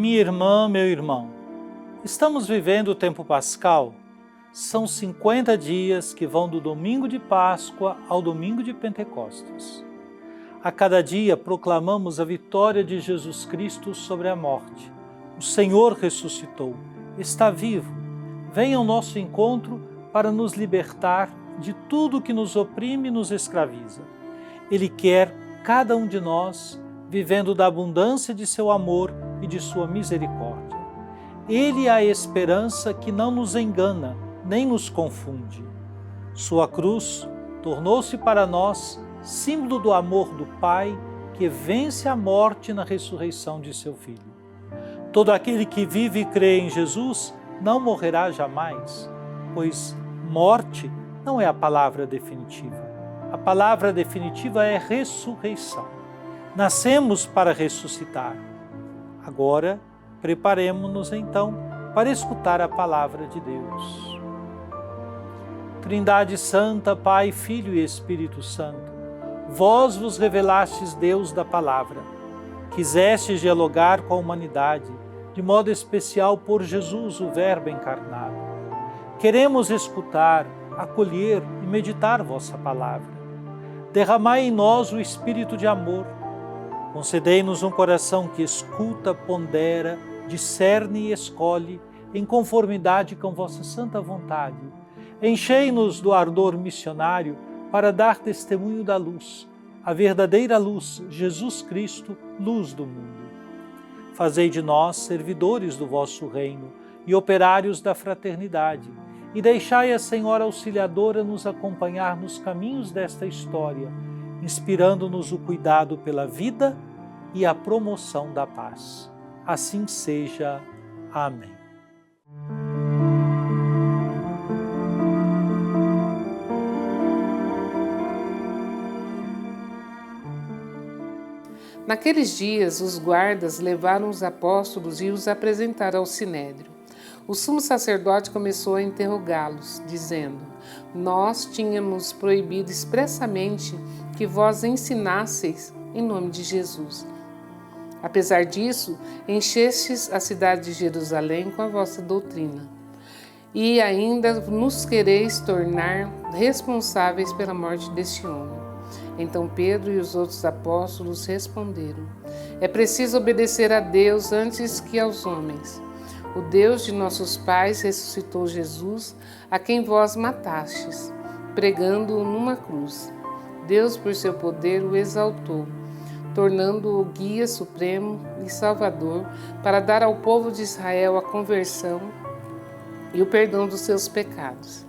Minha irmã, meu irmão, estamos vivendo o tempo pascal. São 50 dias que vão do domingo de Páscoa ao domingo de Pentecostes. A cada dia proclamamos a vitória de Jesus Cristo sobre a morte. O Senhor ressuscitou, está vivo. Venha ao nosso encontro para nos libertar de tudo que nos oprime e nos escraviza. Ele quer cada um de nós vivendo da abundância de seu amor e de sua misericórdia. Ele é a esperança que não nos engana, nem nos confunde. Sua cruz tornou-se para nós símbolo do amor do Pai que vence a morte na ressurreição de seu Filho. Todo aquele que vive e crê em Jesus não morrerá jamais, pois morte não é a palavra definitiva. A palavra definitiva é ressurreição. Nascemos para ressuscitar. Agora, preparemo-nos então para escutar a palavra de Deus. Trindade Santa, Pai, Filho e Espírito Santo, vós vos revelastes Deus da palavra, quisestes dialogar com a humanidade, de modo especial por Jesus, o Verbo encarnado. Queremos escutar, acolher e meditar vossa palavra. Derramai em nós o espírito de amor. Concedei-nos um coração que escuta, pondera, discerne e escolhe em conformidade com vossa santa vontade. Enchei-nos do ardor missionário para dar testemunho da luz, a verdadeira luz, Jesus Cristo, luz do mundo. Fazei de nós servidores do vosso reino e operários da fraternidade, e deixai a Senhora Auxiliadora nos acompanhar nos caminhos desta história, inspirando-nos o cuidado pela vida e a promoção da paz. Assim seja. Amém. Naqueles dias, os guardas levaram os apóstolos e os apresentaram ao Sinédrio. O sumo sacerdote começou a interrogá-los, dizendo: Nós tínhamos proibido expressamente que vós ensinasseis em nome de Jesus. Apesar disso, enchestes a cidade de Jerusalém com a vossa doutrina. E ainda nos quereis tornar responsáveis pela morte deste homem. Então Pedro e os outros apóstolos responderam: É preciso obedecer a Deus antes que aos homens. O Deus de nossos pais ressuscitou Jesus, a quem vós matastes, pregando-o numa cruz. Deus, por seu poder, o exaltou, tornando-o guia supremo e salvador para dar ao povo de Israel a conversão e o perdão dos seus pecados.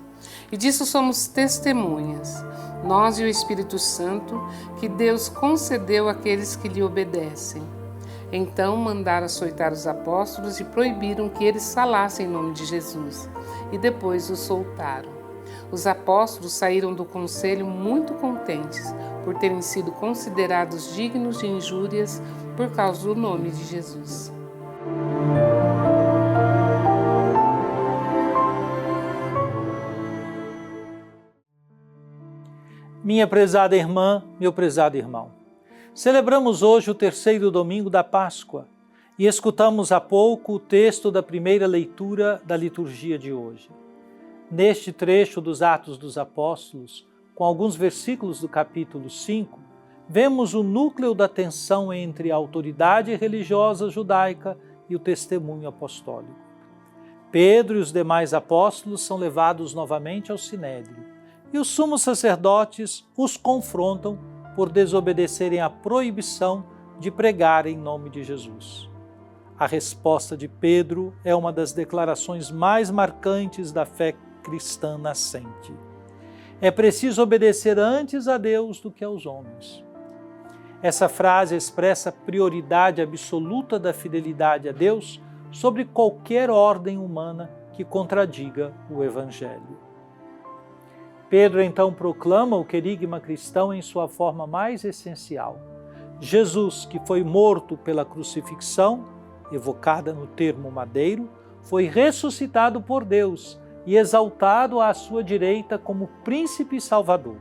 E disso somos testemunhas, nós e o Espírito Santo, que Deus concedeu àqueles que lhe obedecem. Então mandaram açoitar os apóstolos e proibiram que eles falassem em nome de Jesus, e depois os soltaram. Os apóstolos saíram do conselho muito contentes por terem sido considerados dignos de injúrias por causa do nome de Jesus. Minha prezada irmã, meu prezado irmão, celebramos hoje o terceiro domingo da Páscoa e escutamos há pouco o texto da primeira leitura da liturgia de hoje. Neste trecho dos Atos dos Apóstolos, com alguns versículos do capítulo 5, vemos o núcleo da tensão entre a autoridade religiosa judaica e o testemunho apostólico. Pedro e os demais apóstolos são levados novamente ao Sinédrio, e os sumos sacerdotes os confrontam por desobedecerem à proibição de pregar em nome de Jesus. A resposta de Pedro é uma das declarações mais marcantes da fé cristã nascente. É preciso obedecer antes a Deus do que aos homens. Essa frase expressa a prioridade absoluta da fidelidade a Deus sobre qualquer ordem humana que contradiga o Evangelho. Pedro então proclama o querigma cristão em sua forma mais essencial. Jesus, que foi morto pela crucifixão, evocada no termo madeiro, foi ressuscitado por Deus e exaltado à sua direita como príncipe salvador.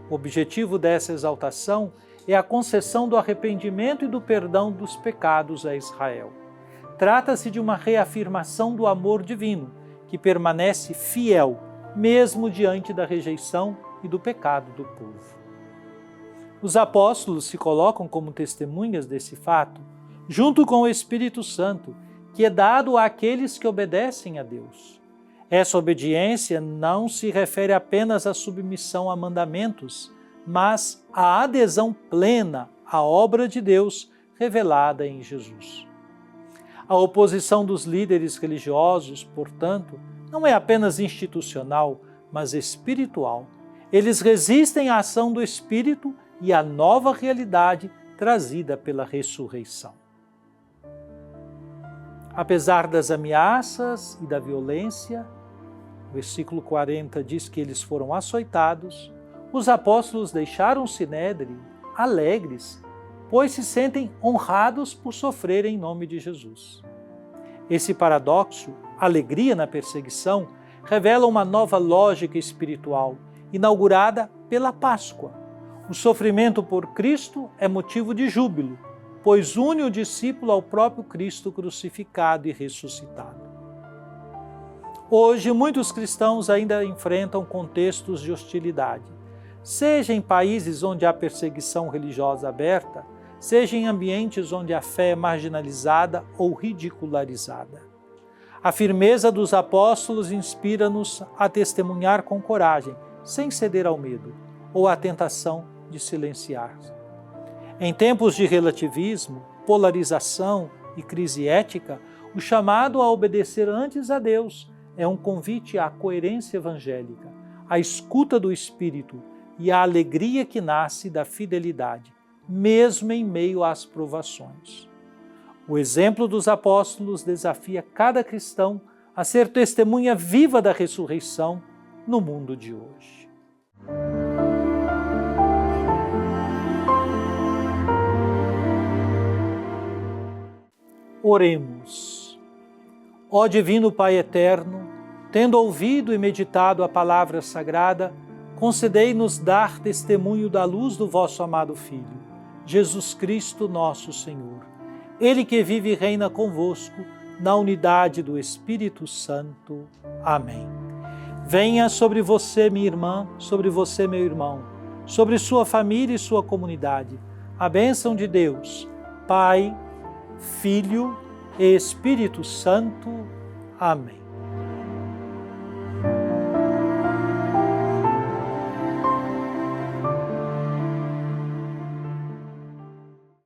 O objetivo dessa exaltação é a concessão do arrependimento e do perdão dos pecados a Israel. Trata-se de uma reafirmação do amor divino, que permanece fiel, mesmo diante da rejeição e do pecado do povo. Os apóstolos se colocam como testemunhas desse fato, junto com o Espírito Santo, que é dado àqueles que obedecem a Deus. Essa obediência não se refere apenas à submissão a mandamentos, mas à adesão plena à obra de Deus revelada em Jesus. A oposição dos líderes religiosos, portanto, não é apenas institucional, mas espiritual. Eles resistem à ação do Espírito e à nova realidade trazida pela ressurreição. Apesar das ameaças e da violência, o versículo 40 diz que eles foram açoitados, os apóstolos deixaram o sinédrio alegres, pois se sentem honrados por sofrer em nome de Jesus. Esse paradoxo, alegria na perseguição, revela uma nova lógica espiritual, inaugurada pela Páscoa. O sofrimento por Cristo é motivo de júbilo, pois une o discípulo ao próprio Cristo crucificado e ressuscitado. Hoje, muitos cristãos ainda enfrentam contextos de hostilidade, seja em países onde há perseguição religiosa aberta, seja em ambientes onde a fé é marginalizada ou ridicularizada. A firmeza dos apóstolos inspira-nos a testemunhar com coragem, sem ceder ao medo ou à tentação de silenciar. Em tempos de relativismo, polarização e crise ética, o chamado a obedecer antes a Deus é um convite à coerência evangélica, à escuta do Espírito e à alegria que nasce da fidelidade, mesmo em meio às provações. O exemplo dos apóstolos desafia cada cristão a ser testemunha viva da ressurreição no mundo de hoje. Oremos. Ó Divino Pai Eterno, tendo ouvido e meditado a palavra sagrada, concedei-nos dar testemunho da luz do vosso amado Filho, Jesus Cristo nosso Senhor. Ele que vive e reina convosco, na unidade do Espírito Santo. Amém. Venha sobre você, minha irmã, sobre você, meu irmão, sobre sua família e sua comunidade, a bênção de Deus, Pai, Filho e Espírito Santo. Amém.